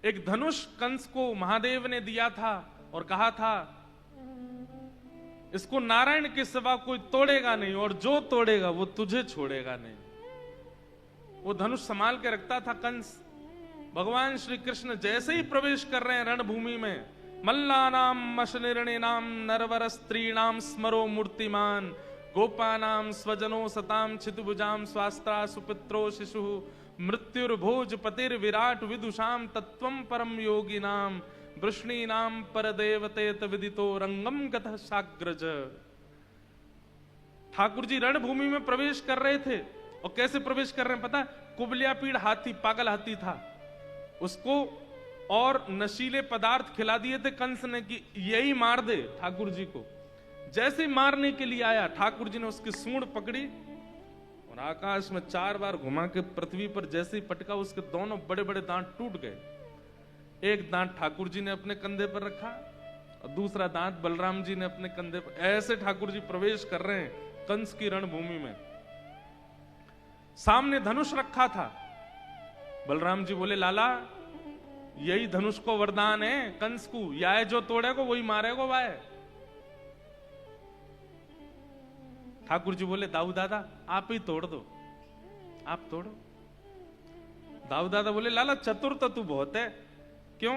एक धनुष कंस को महादेव ने दिया था और कहा था इसको नारायण के सिवा कोई तोड़ेगा नहीं और जो तोड़ेगा वो तुझे छोड़ेगा नहीं। वो धनुष संभाल के रखता था कंस। भगवान श्री कृष्ण जैसे ही प्रवेश कर रहे हैं रणभूमि में, मल्लानाम मशनिर्णिनाम नरवर स्त्रीणाम स्मरो मूर्तिमान गोपानाम स्वजनो सताम छितभुजाम स्वास्त्रा सुपित्रो शिशु मृत्युर्भोज पतिर विराट विदुषाम तत्वम परम योगिनाम वृष्णीनाम परदेवतेत विदितो रंगम गतः साग्रज। ठाकुर जी रणभूमि में प्रवेश कर रहे थे और कैसे प्रवेश कर रहे हैं पता? कुबलियापीड़ हाथी, पागल हाथी था, उसको और नशीले पदार्थ खिला दिए थे कंस ने कि यही मार दे ठाकुर जी को। जैसे मारने के लिए आया, ठाकुर जी ने उसकी सूंड पकड़ी और आकाश में 4 बार घुमा के पृथ्वी पर जैसे ही पटका, उसके दोनों बड़े बड़े दांत टूट गए। एक दांत ठाकुर जी ने अपने कंधे पर रखा और दूसरा दांत बलराम जी ने अपने कंधे पर। ऐसे ठाकुर जी प्रवेश कर रहे हैं कंस की रणभूमि में। सामने धनुष रखा था। बलराम जी बोले लाला यही धनुष को वरदान है कंस को, या जो तोड़ेगा वही मारेगा वाय। ठाकुर जी बोले दाऊ दादा आप ही तोड़ दो, आप तोड़ो। दाऊ दादा बोले लाला चतुर तो तू बहुत है, क्यों?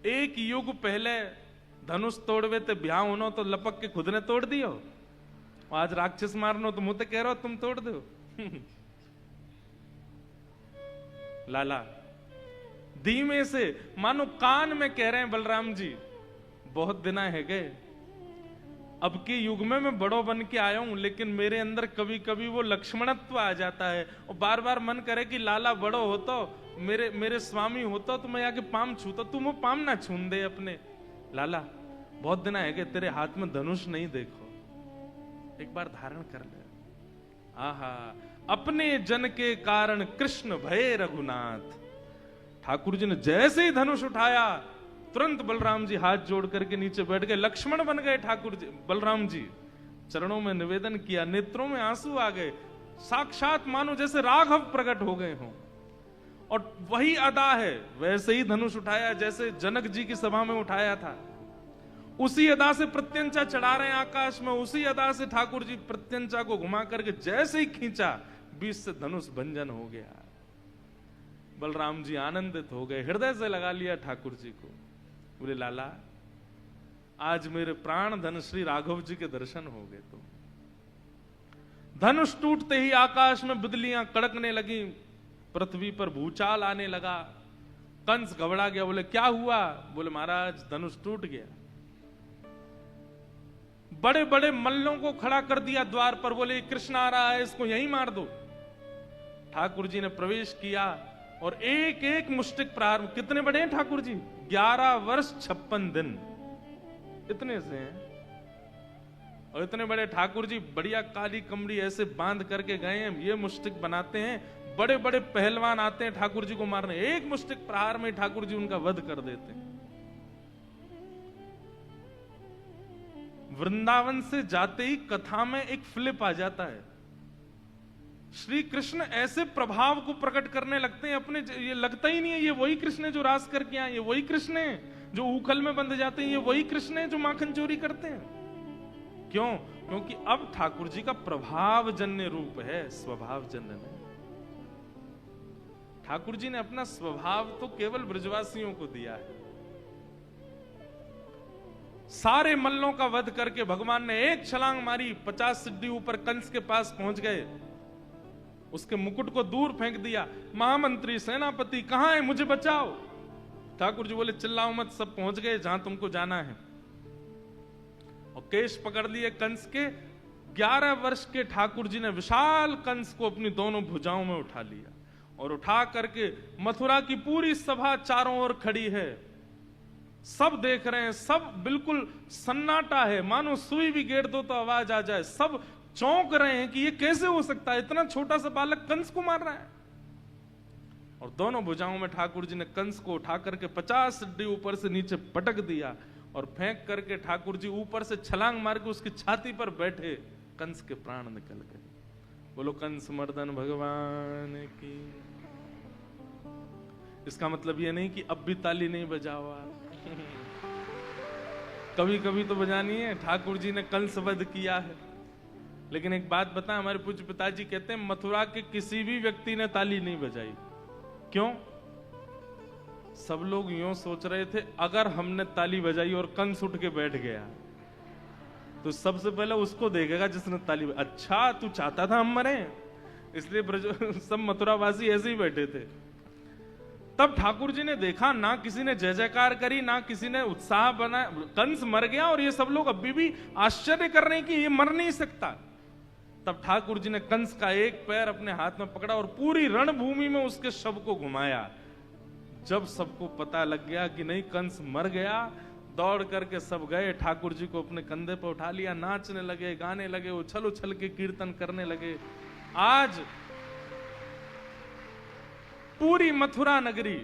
एक युग पहले धनुष तोड़वे ते ब्याह होनो तो लपक के खुद ने तोड़ दियो, आज राक्षस मारनो तो मुझे कह रहे हो तुम तोड़ दो। लाला धीमे से, मानो कान में कह रहे हैं बलराम जी, बहुत दिन है गए, अब के युग में मैं बड़ो बन के आया हूं, लेकिन मेरे अंदर कभी कभी वो लक्ष्मणत्व आ जाता है और बार बार मन करे कि लाला बड़ो हो तो मेरे स्वामी होता तो मैं आके पाम छूता, तुम वो पाम ना छून दे अपने। लाला बहुत दिन है कि तेरे हाथ में धनुष नहीं, देखो एक बार धारण कर ले। आहा अपने जन के कारण कृष्ण भय रघुनाथ। ठाकुर जी ने जैसे ही धनुष उठाया तुरंत बलराम जी हाथ जोड़ करके नीचे बैठ गए, लक्ष्मण बन गए ठाकुर जी। बलराम जी चरणों में निवेदन किया, नेत्रों में आंसू आ गए, साक्षात मानो जैसे राघव प्रकट हो गए हों। और वही अदा है, वैसे ही धनुष उठाया जैसे जनक जी की सभा में उठाया था, उसी अदा से प्रत्यंचा चढ़ा रहे हैं आकाश में, उसी अदा से ठाकुर जी प्रत्यंचा को घुमा करके जैसे ही खींचा बीच से धनुष भंजन हो गया। बलराम जी आनंदित हो गए, हृदय से लगा लिया ठाकुर जी को। बोले लाला आज मेरे प्राण धन श्री राघव जी के दर्शन हो गए। तो धनुष टूटते ही आकाश में बिजलियां कड़कने लगी, पृथ्वी पर भूचाल आने लगा। कंस घबरा गया, बोले क्या हुआ? बोले महाराज धनुष टूट गया। बड़े बड़े मल्लों को खड़ा कर दिया द्वार पर, बोले कृष्ण आ रहा है, इसको यहीं मार दो। ठाकुर जी ने प्रवेश किया और एक एक मुष्टिक प्रहार। कितने बड़े हैं ठाकुर जी? 11 वर्ष 56 दिन, इतने से हैं। और इतने बड़े ठाकुर जी बढ़िया काली कमड़ी ऐसे बांध करके गए हैं, ये मुष्टिक बनाते हैं। बड़े बड़े पहलवान आते हैं ठाकुर जी को मारने, एक मुष्टिक प्रहार में ठाकुर जी उनका वध कर देते हैं। वृंदावन से जाते ही कथा में एक फ्लिप आ जाता है। श्री कृष्ण ऐसे प्रभाव को प्रकट करने लगते हैं अपने, ये लगता ही नहीं है ये वही कृष्ण है जो रास करके आए, ये वही कृष्ण है जो उखल में बंध जाते हैं, ये वही कृष्ण है जो माखन चोरी करते हैं। क्यों? क्योंकि अब ठाकुर जी का प्रभाव जन्य रूप है, स्वभाव जन्य नहीं। ठाकुर जी ने अपना स्वभाव तो केवल ब्रजवासियों को दिया है। सारे मल्लों का वध करके भगवान ने एक छलांग मारी, 50 सिद्धि ऊपर कंस के पास पहुंच गए, उसके मुकुट को दूर फेंक दिया। महामंत्री सेनापति कहां है, मुझे बचाओ। ठाकुर जी बोले चिल्लाओ मत, सब पहुंच गए जहां तुमको जाना है। और केश पकड़ लिए कंस के। 11 वर्ष के ठाकुर जी ने विशाल कंस को अपनी दोनों भुजाओं में उठा लिया और उठा करके मथुरा की पूरी सभा चारों ओर खड़ी है, सब देख रहे हैं, सब बिल्कुल सन्नाटा है, मानो सुई भी गेर दो तो आवाज आ जाए। सब चौंक रहे हैं कि ये कैसे हो सकता है, इतना छोटा सा बालक कंस को मार रहा है। और दोनों भुजाओं में ठाकुर जी ने कंस को उठा करके 50 सिद्धि ऊपर से नीचे पटक दिया और फेंक करके ठाकुर जी ऊपर से छलांग मार के उसकी छाती पर बैठे, कंस के प्राण निकल गए। बोलो कंस मर्दन भगवान की। इसका मतलब ये नहीं कि अब भी ताली नहीं बजाओ आप। कभी कभी तो बजानी है। ठाकुर जी ने कंस वध किया है, लेकिन एक बात बता, हमारे पूज्य पिताजी कहते हैं मथुरा के किसी भी व्यक्ति ने ताली नहीं बजाई। क्यों? सब लोग यूं सोच रहे थे अगर हमने ताली बजाई और कंस उठ के बैठ गया तो सबसे पहले उसको देखेगा जिसने ताली। अच्छा, तू चाहता था हम मरे, इसलिए सब मथुरावासी ऐसे ही बैठे थे। तब ठाकुर जी ने देखा, ना किसी ने जय जयकार करी, ना किसी ने उत्साह बना, कंस मर गया और ये सब लोग अभी भी आश्चर्य कर रहे हैं कि ये मर नहीं सकता। तब ठाकुर जी ने कंस का एक पैर अपने हाथ में पकड़ा और पूरी रणभूमि में उसके शव को घुमाया। जब सबको पता लग गया कि नहीं कंस मर गया, दौड़ करके सब गए, ठाकुर जी को अपने कंधे पर उठा लिया, नाचने लगे, गाने लगे, उछल उछल के कीर्तन करने लगे। आज पूरी मथुरा नगरी,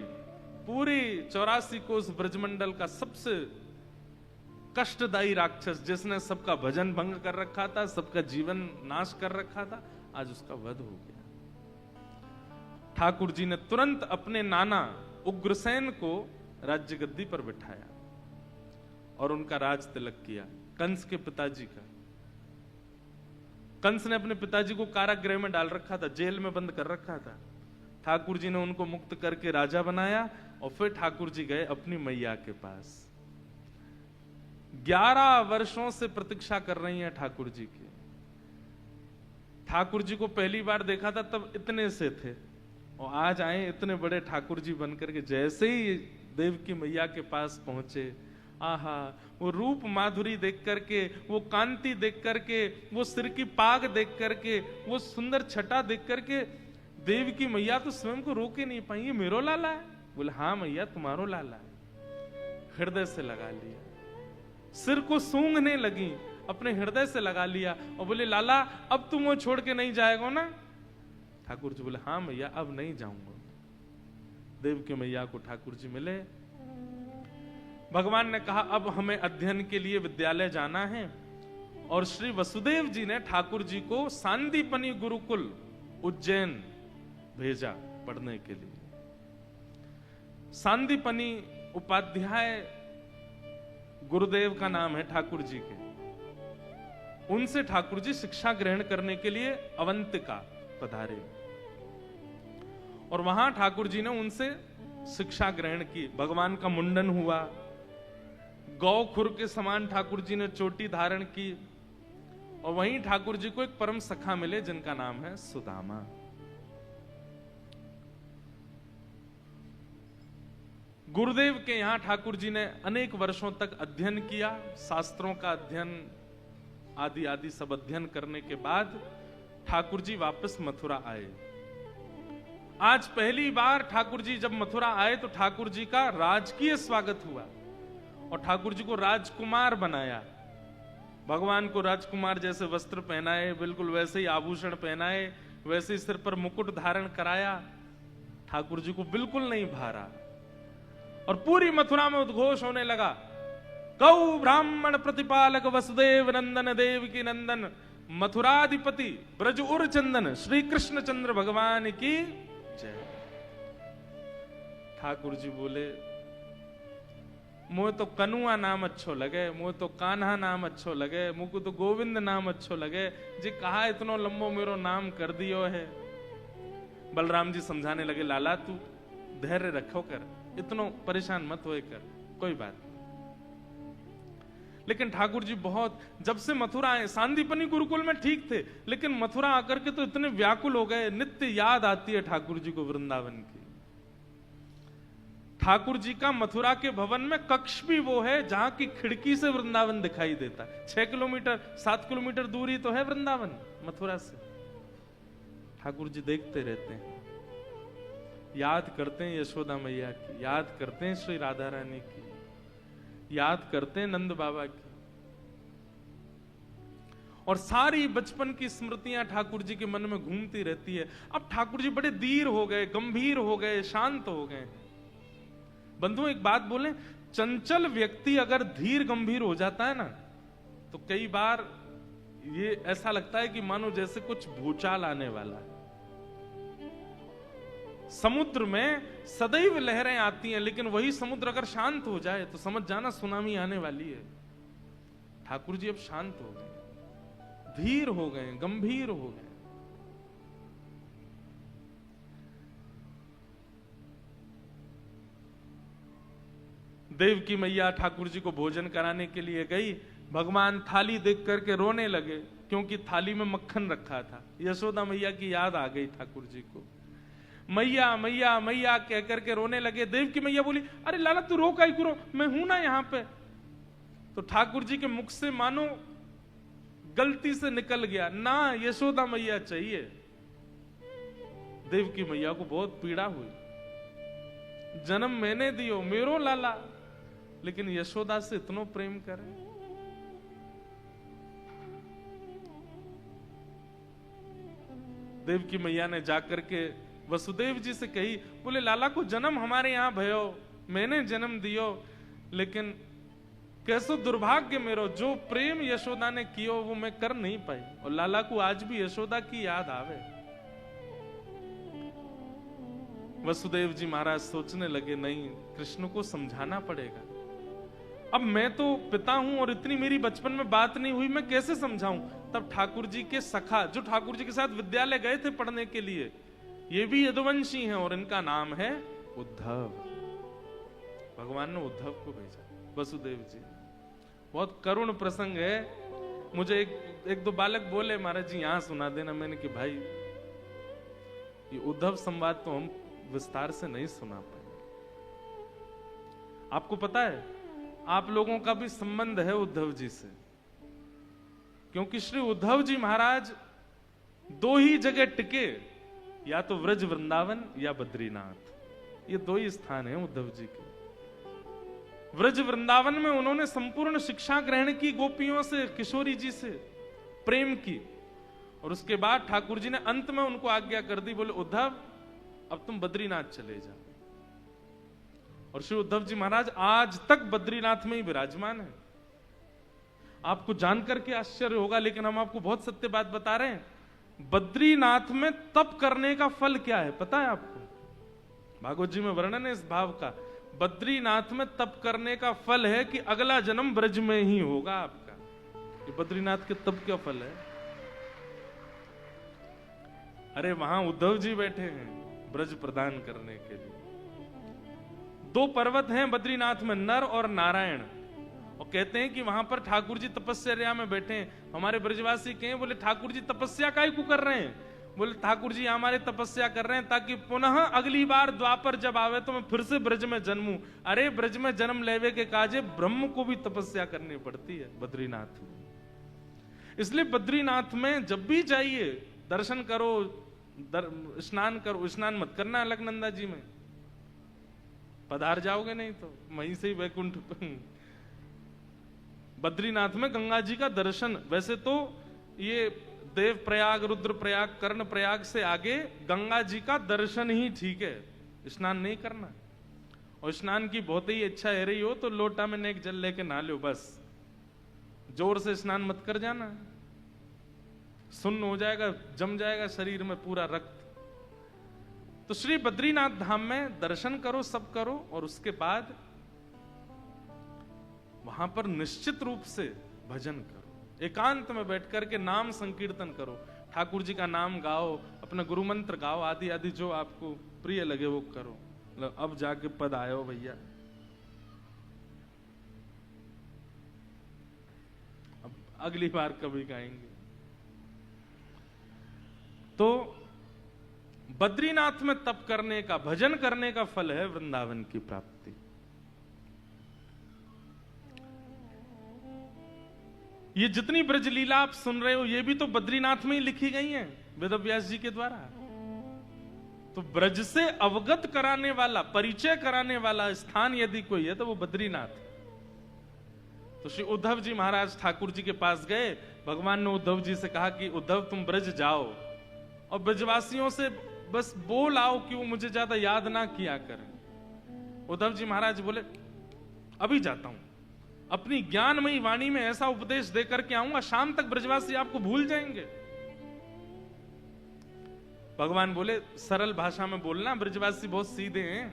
पूरी 84 कोस ब्रजमंडल का सबसे कष्टदायी राक्षस, जिसने सबका भजन भंग कर रखा था, सबका जीवन नाश कर रखा था, आज उसका वध हो गया। ठाकुर जी ने तुरंत अपने नाना उग्रसेन को राज्य गद्दी पर बिठाया और उनका राज तिलक किया, कंस के पिताजी का। कंस ने अपने पिताजी को कारागृह में डाल रखा था, जेल में बंद कर रखा था। ठाकुर जी ने उनको मुक्त करके राजा बनाया और फिर ठाकुर जी गए अपनी मैया के पास। 11 वर्षों से प्रतीक्षा कर रही हैं ठाकुर जी की। ठाकुर जी को पहली बार देखा था तब इतने से थे और आज आए इतने बड़े ठाकुर जी बनकर के। जैसे ही देव की मैया के पास पहुंचे, आहा, वो रूप माधुरी देख करके, वो कांति देख करके, वो सिर की पाग देख करके, वो सुंदर छटा देख करके देव की मैया तो स्वयं को रोके नहीं पाई। ये मेरो लाला है? बोले हाँ मैया, तुम्हारो लाला है। हृदय से लगा लिया, सिर को सूंघने लगी, अपने हृदय से लगा लिया और बोले लाला अब तुम वो छोड़ के नहीं जाएगा ना? ठाकुर जी बोले हाँ मैया, अब नहीं जाऊंगा। देव की मैया को ठाकुर जी मिले। भगवान ने कहा अब हमें अध्ययन के लिए विद्यालय जाना है और श्री वसुदेव जी ने ठाकुर जी को सांदीपनी गुरुकुल उज्जैन भेजा पढ़ने के लिए। सांदीपनी उपाध्याय गुरुदेव का नाम है ठाकुर जी के। उनसे ठाकुर जी शिक्षा ग्रहण करने के लिए अवंतिका पधारे और वहां ठाकुर जी ने उनसे शिक्षा ग्रहण की। भगवान का मुंडन हुआ, गौ खुर के समान ठाकुर जी ने चोटी धारण की और वहीं ठाकुर जी को एक परम सखा मिले जिनका नाम है सुदामा। गुरुदेव के यहां ठाकुर जी ने अनेक वर्षों तक अध्ययन किया, शास्त्रों का अध्ययन आदि आदि सब अध्ययन करने के बाद ठाकुर जी वापस मथुरा आए। आज पहली बार ठाकुर जी जब मथुरा आए तो ठाकुर जी का राजकीय स्वागत हुआ और ठाकुर जी को राजकुमार बनाया। भगवान को राजकुमार जैसे वस्त्र पहनाए, बिल्कुल वैसे ही आभूषण पहनाए, वैसे ही सिर पर मुकुट धारण कराया। ठाकुर जी को बिल्कुल नहीं भारा और पूरी मथुरा में उद्घोष होने लगा, गौ ब्राह्मण प्रतिपालक वसुदेव नंदन देव की नंदन मथुराधिपति ब्रज उर चंदन श्री कृष्ण चंद्र भगवान की जय। ठाकुर जी बोले मोह तो कनुआ नाम अच्छो लगे, मोह तो कान्हा नाम अच्छो लगे, मुझको तो गोविंद नाम अच्छो लगे, जी कहा इतनो लंबो मेरो नाम कर दियो है। बलराम जी समझाने लगे, लाला तू धैर्य रखो कर, इतनो परेशान मत होए कर, कोई बात नहीं। लेकिन ठाकुर जी बहुत, जब से मथुरा आए, सांदीपनी गुरुकुल में ठीक थे, लेकिन मथुरा आकर के तो इतने व्याकुल हो गए, नित्य याद आती है ठाकुर जी को वृंदावन की। ठाकुर जी का मथुरा के भवन में कक्ष भी वो है जहां की खिड़की से वृंदावन दिखाई देता। 6 किलोमीटर 7 किलोमीटर दूरी तो है वृंदावन मथुरा से। ठाकुर जी देखते रहते हैं, याद करते हैं यशोदा मैया की, याद करते हैं श्री राधा रानी की, याद करते हैं नंद बाबा की, और सारी बचपन की स्मृतियां ठाकुर जी के मन में घूमती रहती है। अब ठाकुर जी बड़े धीर हो गए, गंभीर हो गए, शांत हो गए। बंधु एक बात बोले, चंचल व्यक्ति अगर धीर गंभीर हो जाता है ना, तो कई बार ये ऐसा लगता है कि मानो जैसे कुछ भूचाल आने वाला है। समुद्र में सदैव लहरें आती हैं, लेकिन वही समुद्र अगर शांत हो जाए तो समझ जाना सुनामी आने वाली है। ठाकुर जी अब शांत हो गए, धीर हो गए, गंभीर हो गए। देवकी मैया ठाकुर जी को भोजन कराने के लिए गई। भगवान थाली देख करके रोने लगे, क्योंकि थाली में मक्खन रखा था। यशोदा मैया की याद आ गई ठाकुर जी को। मैया मैया मैया कह करके रोने लगे। देवकी मैया बोली, अरे लाला तू रो काहे क्यों, मैं हूं ना यहां पे। तो ठाकुर जी के मुख से मानो गलती से निकल गया, ना यशोदा मैया चाहिए। देवकी मैया को बहुत पीड़ा हुई, जन्म मैंने दियो मेरो लाला, लेकिन यशोदा से इतना प्रेम करे। देवकी मैया ने जाकर के वसुदेव जी से कही, बोले लाला को जन्म हमारे यहां भयो, मैंने जन्म दियो, लेकिन कैसो दुर्भाग्य मेरो, जो प्रेम यशोदा ने कियो वो मैं कर नहीं पाई। और लाला को आज भी यशोदा की याद आवे। वसुदेव जी महाराज सोचने लगे, नहीं कृष्ण को समझाना पड़ेगा। अब मैं तो पिता हूं और इतनी मेरी बचपन में बात नहीं हुई, मैं कैसे समझाऊं। तब ठाकुर जी के सखा, जो ठाकुर जी के साथ विद्यालय गए थे पढ़ने के लिए, ये भी यदुवंशी हैं और इनका नाम है उद्धव। भगवान ने उद्धव को भेजा, वसुदेव जी। बहुत करुण प्रसंग है। मुझे एक दो बालक बोले, महाराज जी यहां सुना देना। मैंने कि भाई ये उद्धव संवाद तो हम विस्तार से नहीं सुना पाए। आपको पता है, आप लोगों का भी संबंध है उद्धव जी से, क्योंकि श्री उद्धव जी महाराज दो ही जगह टिके, या तो व्रज वृंदावन या बद्रीनाथ। ये दो ही स्थान हैं उद्धव जी के। व्रज वृंदावन में उन्होंने संपूर्ण शिक्षा ग्रहण की, गोपियों से, किशोरी जी से प्रेम की, और उसके बाद ठाकुर जी ने अंत में उनको आज्ञा कर दी, बोले उद्धव अब तुम बद्रीनाथ चले जाओ। और श्री उद्धव जी महाराज आज तक बद्रीनाथ में ही विराजमान है। आपको जानकर के आश्चर्य होगा, लेकिन हम आपको बहुत सत्य बात बता रहे हैं। बद्रीनाथ में तप करने का फल क्या है पता है आपको? भागवत जी में वर्णन है इस भाव का। बद्रीनाथ में तप करने का फल है कि अगला जन्म ब्रज में ही होगा आपका। ये बद्रीनाथ के तप का फल है। अरे वहां उद्धव जी बैठे हैं ब्रज प्रदान करने के लिए। दो पर्वत हैं बद्रीनाथ में, नर और नारायण, और कहते हैं कि वहां पर ठाकुर जी तपस्या में बैठे हैं। हमारे ब्रजवासी कहें, बोले ठाकुर जी तपस्या काहे को कर रहे हैं? बोले ठाकुर जी हमारे तपस्या कर रहे हैं ताकि पुनः अगली बार द्वापर जब आवे तो मैं फिर से ब्रज में जन्मूं। अरे ब्रज में जन्म लेवे के काजे ब्रह्म को भी तपस्या करनी पड़ती है बद्रीनाथ में। इसलिए बद्रीनाथ में जब भी जाइए दर्शन करो, स्नान करो। स्नान मत करना अलकनंदा जी में, पधार जाओगे नहीं तो वहीं से ही वैकुंठ। बद्रीनाथ में गंगा जी का दर्शन, वैसे तो ये देव प्रयाग, रुद्र प्रयाग, कर्ण प्रयाग से आगे गंगा जी का दर्शन ही ठीक है, स्नान नहीं करना। और स्नान की बहुत ही इच्छा है रही हो तो लोटा में नेक जल लेके नहा लो बस, जोर से स्नान मत कर जाना, सुन्न हो जाएगा, जम जाएगा शरीर में पूरा रक्त। तो श्री बद्रीनाथ धाम में दर्शन करो, सब करो, और उसके बाद वहां पर निश्चित रूप से भजन करो, एकांत में बैठ करके नाम संकीर्तन करो, ठाकुर जी का नाम गाओ, अपना गुरु मंत्र गाओ, आदि आदि जो आपको प्रिय लगे वो करो। अब जाके पद आयो भैया, अब अगली बार कभी गाएंगे। तो बद्रीनाथ में तप करने का, भजन करने का फल है वृंदावन की प्राप्ति। ये जितनी ब्रज लीला आप सुन रहे हो ये भी तो बद्रीनाथ में ही लिखी गई हैं वेदव्यास जी के द्वारा। तो ब्रज से अवगत कराने वाला, परिचय कराने वाला स्थान यदि कोई है तो वो बद्रीनाथ। तो श्री उद्धव जी महाराज ठाकुर जी के पास गए। भगवान ने उद्धव जी से कहा कि उद्धव तुम ब्रज जाओ और ब्रजवासियों से बस बोल आओ कि वो मुझे ज्यादा याद ना किया करें। उद्धव जी महाराज बोले अभी जाता हूं, अपनी ज्ञानमयी वाणी में ऐसा उपदेश देकर के आऊंगा, शाम तक ब्रजवासी आपको भूल जाएंगे। भगवान बोले सरल भाषा में बोलना, ब्रजवासी बहुत सीधे हैं।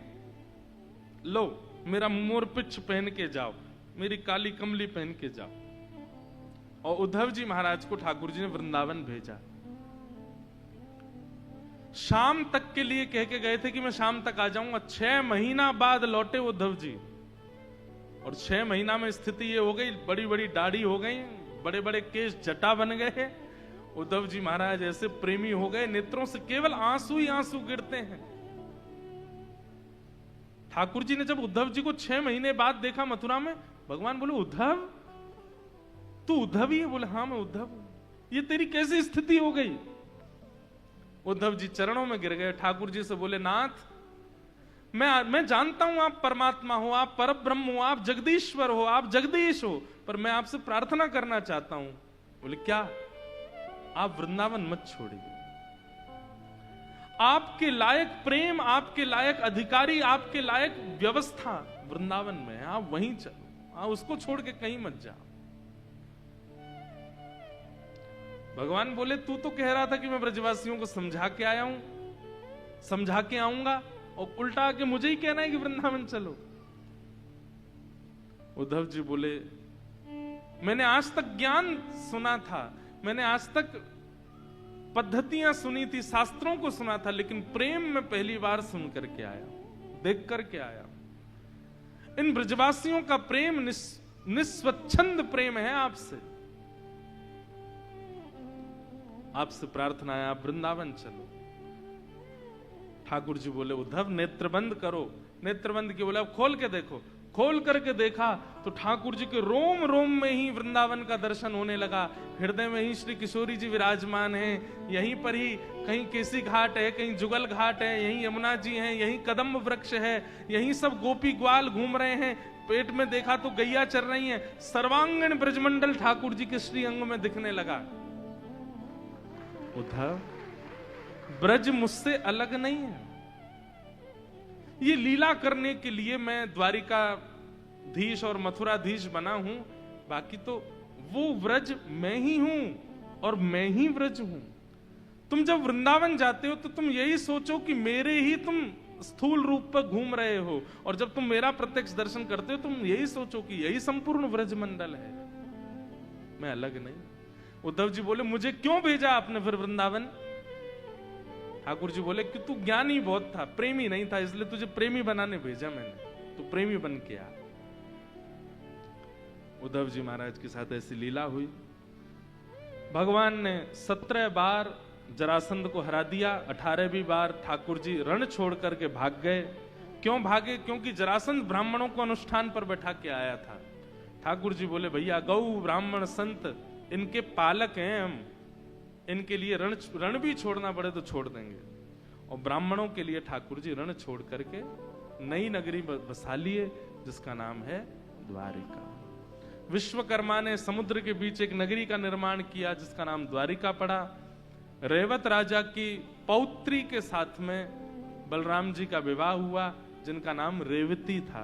लो मेरा मोरपिच्छ पहन के जाओ, मेरी काली कमली पहन के जाओ। और उद्धव जी महाराज को ठाकुर जी ने वृंदावन भेजा। शाम तक के लिए कह के गए थे कि मैं शाम तक आ जाऊंगा। 6 महीना बाद लौटे उद्धव जी, और 6 महीना में स्थिति ये हो गई, बड़ी बड़ी दाढ़ी हो गई, बड़े बड़े केश जटा बन गए। उद्धव जी महाराज ऐसे प्रेमी हो गए, नेत्रों से केवल आंसू ही आंसू गिरते हैं। ठाकुर जी ने जब उद्धव जी को 6 महीने बाद देखा मथुरा में, भगवान बोले उद्धव तू उद्धव ही है? बोले हाँ मैं उद्धव हूं। ये तेरी कैसी स्थिति हो गई? उद्धव जी चरणों में गिर गए, ठाकुर जी से बोले नाथ मैं जानता हूं आप परमात्मा हो, आप परब्रह्म हो, आप जगदीश्वर हो, आप जगदीश हो, पर मैं आपसे प्रार्थना करना चाहता हूं। बोले क्या? आप वृंदावन मत छोड़िए। आपके लायक प्रेम, आपके लायक अधिकारी, आपके लायक व्यवस्था वृंदावन में है, आप वहीं चलो, आप उसको छोड़ के कहीं मत जाओ। भगवान बोले तू तो कह रहा था कि मैं ब्रजवासियों को समझा के आया हूं, समझा के आऊंगा, और उल्टा आके मुझे ही कहना है कि वृंदावन चलो। उद्धव जी बोले मैंने आज तक ज्ञान सुना था, मैंने आज तक पद्धतियां सुनी थी, शास्त्रों को सुना था, लेकिन प्रेम में पहली बार सुन करके आया, देख करके आया। इन ब्रजवासियों का प्रेम निस्वच्छंद प्रेम है आपसे। आपसे प्रार्थना है आप वृंदावन चलो। ठाकुर जी बोले उद्धव नेत्र बंद करो। नेत्र बंद किए? बोले अब खोल के देखो। खोल करके देखा तो ठाकुर जी के रोम रोम में ही वृंदावन का दर्शन होने लगा। हृदय में ही श्री किशोरी जी विराजमान हैं, यहीं पर ही कहीं केसी घाट है, कहीं जुगल घाट है, यहीं यमुना जी हैं, यहीं कदम्ब वृक्ष है, यहीं सब गोपी ग्वाल घूम रहे हैं। पेट में देखा तो गैया चर रही हैं। सर्वांगीण ब्रजमंडल ठाकुर जी के श्री अंग में दिखने लगा। उद्धव ब्रज मुझसे अलग नहीं है। ये लीला करने के लिए मैं द्वारिकाधीश और मथुराधीश बना हूं, बाकी तो वो व्रज मैं ही हूं और मैं ही व्रज हूं। तुम जब वृंदावन जाते हो तो तुम यही सोचो कि मेरे ही तुम स्थूल रूप पर घूम रहे हो, और जब तुम मेरा प्रत्यक्ष दर्शन करते हो तुम यही सोचो कि यही संपूर्ण व्रज मंडल है, मैं अलग नहीं। उद्धव जी बोले मुझे क्यों भेजा आपने फिर वृंदावन? ठाकुर जी बोले कि तू ज्ञानी बहुत था, प्रेमी नहीं था, इसलिए तुझे प्रेमी बनाने भेजा मैंने, तू प्रेमी बन के आ। उद्धव जी महाराज के साथ ऐसी लीला हुई। भगवान ने 17 बार जरासंध को हरा दिया, 18वीं बार ठाकुर जी रण छोड़ करके भाग गए। क्यों भागे? क्योंकि जरासंध ब्राह्मणों को अनुष्ठान पर बैठा के आया था। ठाकुर जी बोले भैया गौ ब्राह्मण संत इनके पालक हैं हम, इनके लिए रण भी छोड़ना पड़े तो छोड़ देंगे। और ब्राह्मणों के लिए ठाकुर जी रण छोड़ करके नई नगरी बसा लिए जिसका नाम है द्वारिका। विश्वकर्मा ने समुद्र के बीच एक नगरी का निर्माण किया जिसका नाम द्वारिका पड़ा। रेवत राजा की पौत्री के साथ में बलराम जी का विवाह हुआ जिनका नाम रेवती था।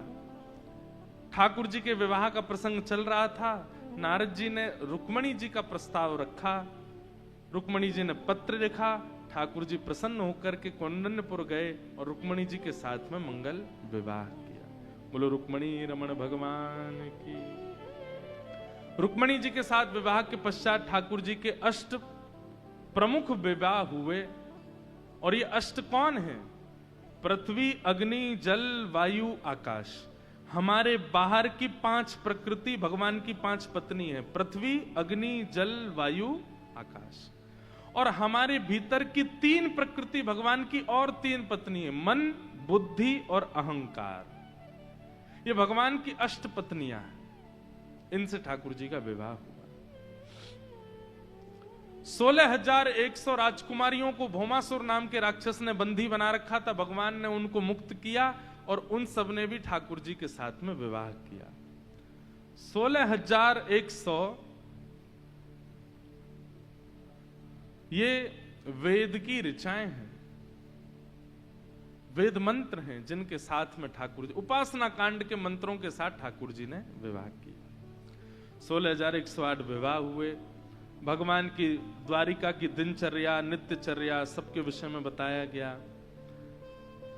ठाकुर जी के विवाह का प्रसंग चल रहा था। नारद जी ने रुक्मणी जी का प्रस्ताव रखा, रुक्मणी जी ने पत्र लिखा, ठाकुर जी प्रसन्न होकर के कौंडन्यपुर गए और रुक्मणी जी के साथ में मंगल विवाह किया। बोलो रुक्मणी रमण भगवान की। रुक्मणी जी के साथ विवाह के पश्चात ठाकुर जी के अष्ट प्रमुख विवाह हुए। और ये अष्ट कौन है? पृथ्वी, अग्नि, जल, वायु, आकाश। हमारे बाहर की 5 प्रकृति भगवान की 5 पत्नी है, पृथ्वी, अग्नि, जल, वायु, आकाश। और हमारे भीतर की 3 प्रकृति भगवान की और 3 पत्नी है, मन, बुद्धि और अहंकार। ये भगवान की अष्ट पत्नियां हैं। इनसे ठाकुर जी का विवाह हुआ। 16,100 राजकुमारियों को भौमासुर नाम के राक्षस ने बंदी बना रखा था। भगवान ने उनको मुक्त किया और उन सब ने भी ठाकुर जी के साथ में विवाह किया। 16,100 ये वेद की ऋचाएं हैं, वेद मंत्र हैं जिनके साथ में ठाकुर जी उपासना कांड के मंत्रों के साथ ठाकुर जी ने विवाह किया। 16,108 विवाह हुए। भगवान की द्वारिका की दिनचर्या, नित्यचर्या सबके विषय में बताया गया।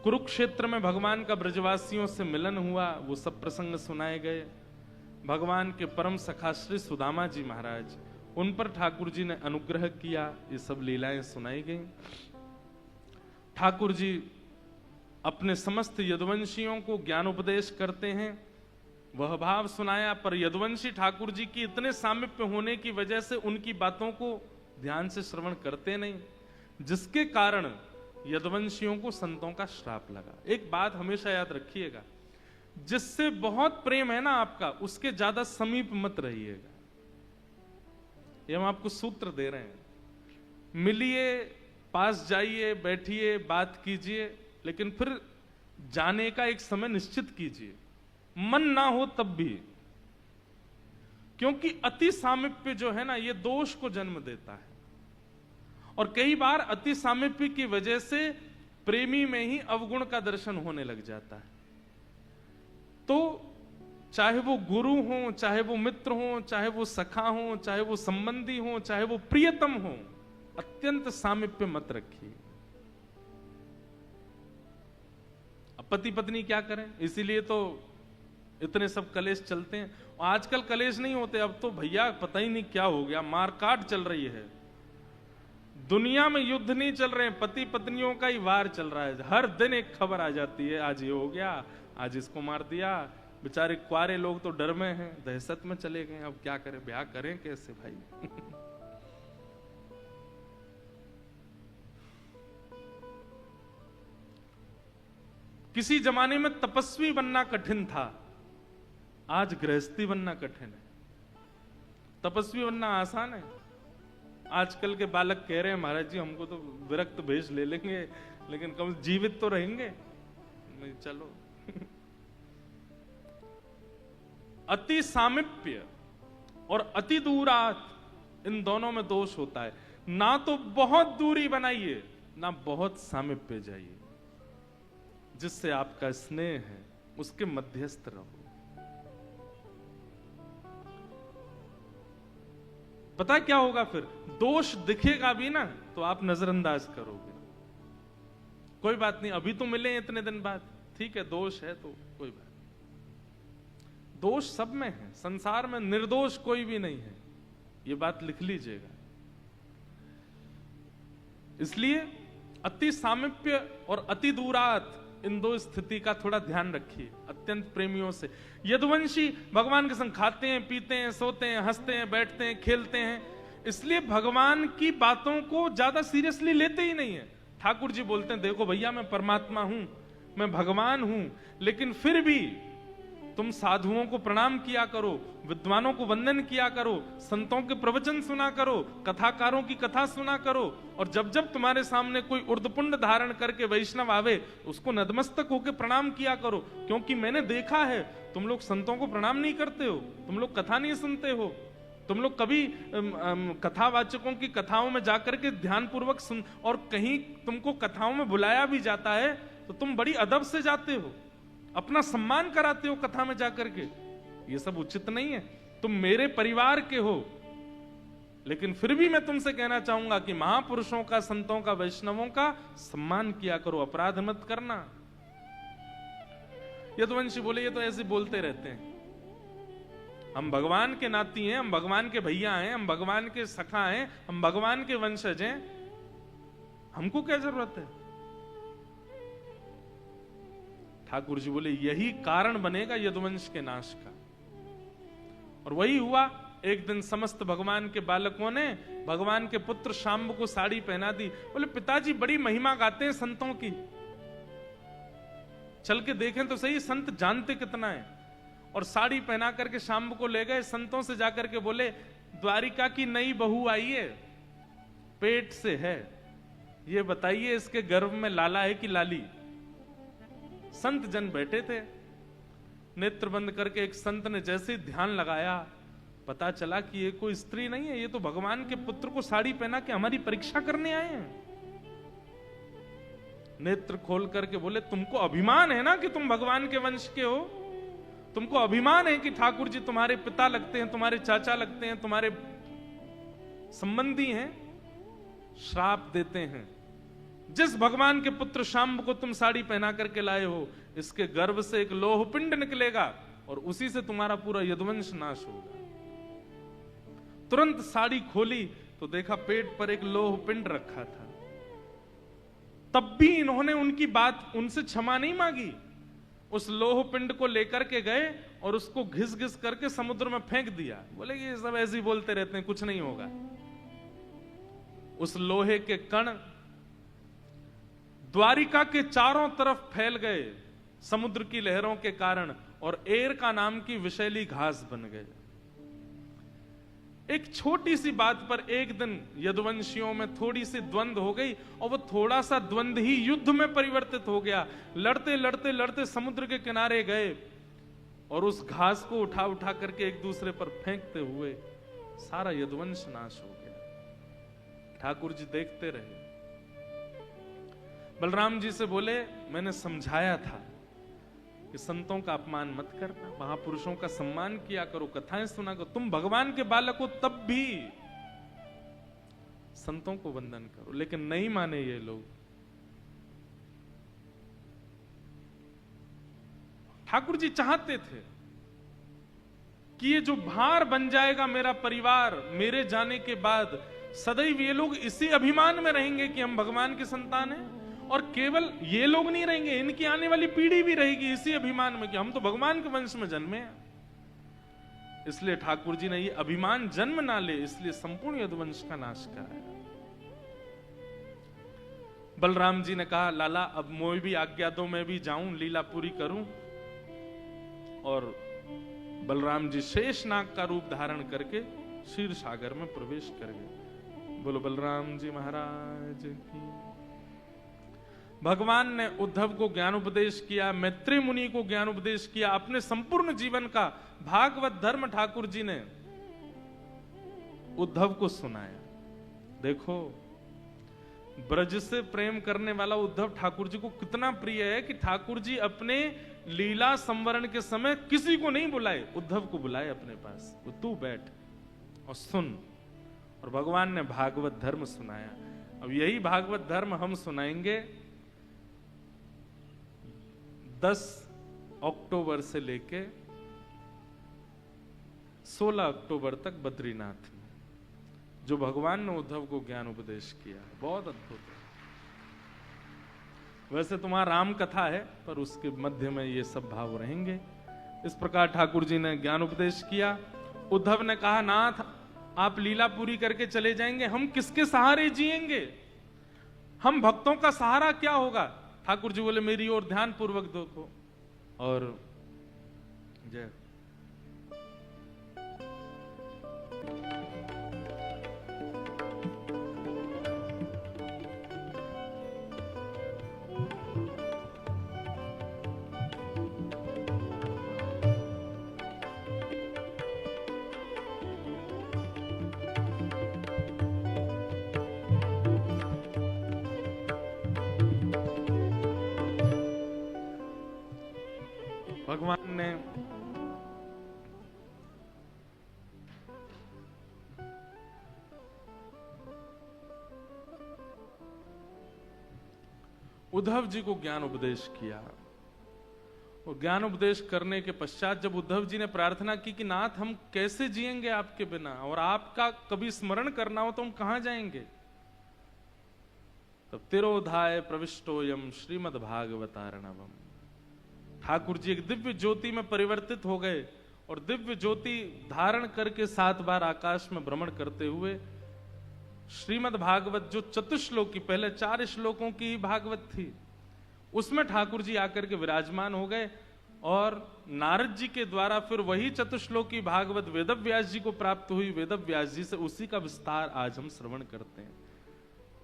कुरुक्षेत्र में भगवान का ब्रजवासियों से मिलन हुआ, वो सब प्रसंग सुनाए गए। भगवान के परम सखा श्री सुदामा जी महाराज, उन पर ठाकुर जी ने अनुग्रह किया, ये सब लीलाएं सुनाई गई। ठाकुर जी अपने समस्त यदुवंशियों को ज्ञान उपदेश करते हैं, वह भाव सुनाया। पर यदुवंशी ठाकुर जी की इतने सामीप्य होने की वजह से उनकी बातों को ध्यान से श्रवण करते नहीं, जिसके कारण यदुवंशियों को संतों का श्राप लगा। एक बात हमेशा याद रखिएगा, जिससे बहुत प्रेम है ना आपका, उसके ज्यादा समीप मत रहिएगा। ये हम आपको सूत्र दे रहे हैं। मिलिए, पास जाइए, बैठिए, बात कीजिए, लेकिन फिर जाने का एक समय निश्चित कीजिए, मन ना हो तब भी, क्योंकि अति सामीप्य जो है ना, ये दोष को जन्म देता है। और कई बार अति सामीप्य की वजह से प्रेमी में ही अवगुण का दर्शन होने लग जाता है। तो चाहे वो गुरु हो, चाहे वो मित्र हो, चाहे वो सखा हो, चाहे वो संबंधी हो, चाहे वो प्रियतम हो, अत्यंत सामीप्य मत रखिए। अब पति पत्नी क्या करें, इसीलिए तो इतने सब कलेश चलते हैं। आजकल कलेश नहीं होते, अब तो भैया पता ही नहीं क्या हो गया, मारकाट चल रही है। दुनिया में युद्ध नहीं चल रहे हैं, पति पत्नियों का ही वार चल रहा है। हर दिन एक खबर आ जाती है, आज ये हो गया, आज इसको मार दिया। बेचारे कुआरे लोग तो डर में हैं, दहशत में चले गए। अब क्या करें, ब्याह करें कैसे भाई? किसी जमाने में तपस्वी बनना कठिन था, आज गृहस्थी बनना कठिन है। तपस्वी बनना आसान है। आजकल के बालक कह रहे हैं महाराज जी हमको तो विरक्त भेष ले लेंगे, लेकिन कम जीवित तो रहेंगे। नहीं, चलो। अति सामीप्य और अति दूरात, इन दोनों में दोष होता है। ना तो बहुत दूरी बनाइए, ना बहुत सामीप्य जाइए। जिससे आपका स्नेह है उसके मध्यस्थ रहो। पता क्या होगा फिर, दोष दिखेगा भी ना तो आप नजरअंदाज करोगे। कोई बात नहीं, अभी तो मिले इतने दिन बाद, ठीक है, दोष है तो कोई बात। दोष सब में है, संसार में निर्दोष कोई भी नहीं है, ये बात लिख लीजिएगा। इसलिए अति सामीप्य और अति दूरात, इन दो स्थिति का थोड़ा ध्यान रखिए। अत्यंत प्रेमियों से, यदुवंशी भगवान के संग खाते हैं, पीते हैं, सोते हैं, हंसते हैं, बैठते हैं, खेलते हैं, इसलिए भगवान की बातों को ज्यादा सीरियसली लेते ही नहीं है। ठाकुर जी बोलते हैं देखो भैया मैं परमात्मा हूं, मैं भगवान हूं, लेकिन फिर भी तुम साधुओं को प्रणाम किया करो, विद्वानों को वंदन किया करो, संतों के प्रवचन सुना करो, कथाकारों की कथा सुना करो, और जब जब तुम्हारे सामने कोई उर्दपुंड धारण करके वैष्णव आवे उसको नतमस्तक होकर प्रणाम किया करो। क्योंकि मैंने देखा है तुम लोग संतों को प्रणाम नहीं करते हो, तुम लोग कथा नहीं सुनते हो, तुम लोग कभी कथावाचकों की कथाओं में जाकर के ध्यान पूर्वक सुन, और कहीं तुमको कथाओं में बुलाया भी जाता है तो तुम बड़ी अदब से जाते हो, अपना सम्मान कराते हो कथा में जाकर के। ये सब उचित नहीं है। तुम मेरे परिवार के हो, लेकिन फिर भी मैं तुमसे कहना चाहूंगा कि महापुरुषों का, संतों का, वैष्णवों का सम्मान किया करो, अपराध मत करना। यदुवंशी बोले ये तो ऐसे बोलते रहते हैं, हम भगवान के नाती हैं, हम भगवान के भैया हैं, हम भगवान के सखा हैं, हम भगवान के वंशज हैं, हमको क्या जरूरत है? ठाकुर जी बोले यही कारण बनेगा यदुवंश के नाश का। और वही हुआ। एक दिन समस्त भगवान के बालकों ने भगवान के पुत्र शाम्ब को साड़ी पहना दी। बोले पिताजी बड़ी महिमा गाते हैं संतों की, चल के देखें तो सही संत जानते कितना है। और साड़ी पहना करके शाम्ब को ले गए, संतों से जाकर के बोले द्वारिका की नई बहू आई है, पेट से है, ये बताइए इसके गर्भ में लाला है कि लाली? संत जन बैठे थे, नेत्र बंद करके एक संत ने जैसे ही ध्यान लगाया, पता चला कि ये कोई स्त्री नहीं है, ये तो भगवान के पुत्र को साड़ी पहना के हमारी परीक्षा करने आए हैं। नेत्र खोल करके बोले तुमको अभिमान है ना कि तुम भगवान के वंश के हो, तुमको अभिमान है कि ठाकुर जी तुम्हारे पिता लगते हैं, तुम्हारे चाचा लगते हैं, तुम्हारे संबंधी हैं, श्राप देते हैं, जिस भगवान के पुत्र शाम्ब को तुम साड़ी पहना करके लाए हो, इसके गर्भ से एक लोह पिंड निकलेगा और उसी से तुम्हारा पूरा यदुवंश नाश होगा। तुरंत साड़ी खोली तो देखा पेट पर एक लोह पिंड रखा था। तब भी इन्होंने उनकी बात, उनसे क्षमा नहीं मांगी। उस लोह पिंड को लेकर के गए और उसको घिस घिस करके समुद्र में फेंक दिया। बोले ये सब ऐसे ही बोलते रहते हैं, कुछ नहीं होगा। उस लोहे के कण द्वारिका के चारों तरफ फैल गए समुद्र की लहरों के कारण, और एर का नाम की विषैली घास बन गए। एक छोटी सी बात पर एक दिन यदुवंशियों में थोड़ी सी द्वंद्व हो गई, और वो थोड़ा सा द्वंद्व ही युद्ध में परिवर्तित हो गया। लड़ते लड़ते लड़ते समुद्र के किनारे गए और उस घास को उठा उठा करके एक दूसरे पर फेंकते हुए सारा यदुवंश नाश हो गया। ठाकुर जी देखते रहे। बलराम जी से बोले, मैंने समझाया था कि संतों का अपमान मत करना, महापुरुषों का सम्मान किया करो, कथाएं सुना करो। तुम भगवान के बालक हो तब भी संतों को वंदन करो। लेकिन नहीं माने ये लोग। ठाकुर जी चाहते थे कि ये जो भार बन जाएगा मेरा परिवार, मेरे जाने के बाद सदैव ये लोग इसी अभिमान में रहेंगे कि हम भगवान के संतान हैं। और केवल ये लोग नहीं रहेंगे, इनकी आने वाली पीढ़ी भी रहेगी इसी अभिमान में कि हम तो भगवान के वंश में जन्मे हैं। इसलिए ठाकुर जी ने ये अभिमान जन्म ना ले, इसलिए संपूर्ण यदुवंश का नाश कराया। बलराम जी ने कहा, लाला अब मोई भी आज्ञा दो, मैं भी जाऊं, लीला पूरी करूं। और बलराम जी शेषनाग का रूप धारण करके क्षीर सागर में प्रवेश कर गए। बोलो बलराम जी महाराज की। भगवान ने उद्धव को ज्ञान उपदेश किया, मैत्री मुनि को ज्ञान उपदेश किया, अपने संपूर्ण जीवन का भागवत धर्म ठाकुर जी ने उद्धव को सुनाया। देखो ब्रज से प्रेम करने वाला उद्धव ठाकुर जी को कितना प्रिय है कि ठाकुर जी अपने लीला संवरण के समय किसी को नहीं बुलाए, उद्धव को बुलाए अपने पास, तू बैठ और सुन। और भगवान ने भागवत धर्म सुनाया। अब यही भागवत धर्म हम सुनाएंगे 10 अक्टूबर से लेके 16 अक्टूबर तक बद्रीनाथ में, जो भगवान ने उद्धव को ज्ञान उपदेश किया। बहुत अद्भुत है। वैसे तुम्हारा राम कथा है, पर उसके मध्य में ये सब भाव रहेंगे। इस प्रकार ठाकुर जी ने ज्ञान उपदेश किया। उद्धव ने कहा, नाथ आप लीला पूरी करके चले जाएंगे, हम किसके सहारे जिएंगे? हम भक्तों का सहारा क्या होगा? ठाकुर जी बोले, मेरी ओर ध्यान पूर्वक देखो। और जय भगवान ने उद्धव जी को ज्ञान उपदेश किया। और ज्ञान उपदेश करने के पश्चात जब उद्धव जी ने प्रार्थना की कि नाथ हम कैसे जिएंगे आपके बिना, और आपका कभी स्मरण करना हो तो हम कहां जाएंगे, तब तिरोधाय प्रविष्टोयम श्रीमद् भागवतारणवम। ठाकुर जी एक दिव्य ज्योति में परिवर्तित हो गए और दिव्य ज्योति धारण करके 7 बार आकाश में भ्रमण करते हुए श्रीमद् भागवत, जो चतुश्लोकी, पहले 4 श्लोकों की भागवत थी, उसमें ठाकुर जी आकर के विराजमान हो गए। और नारद जी के द्वारा फिर वही चतुश्लोकी भागवत वेदव्यास जी को प्राप्त हुई। वेदव्यास जी से उसी का विस्तार आज हम श्रवण करते हैं।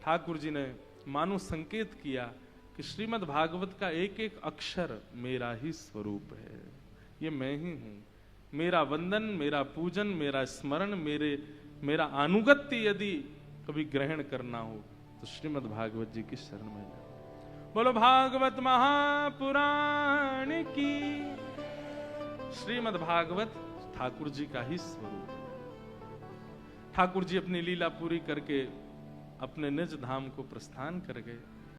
ठाकुर जी ने मानो संकेत किया कि श्रीमद् भागवत का एक एक अक्षर मेरा ही स्वरूप है, ये मैं ही हूं। मेरा वंदन, मेरा पूजन, मेरा स्मरण, मेरा अनुगत्य यदि कभी ग्रहण करना हो तो श्रीमद् भागवत जी की शरण में जाओ। बोलो भागवत महापुराण की। श्रीमद् भागवत ठाकुर जी का ही स्वरूप है। ठाकुर जी अपनी लीला पूरी करके अपने निज धाम को प्रस्थान कर गए।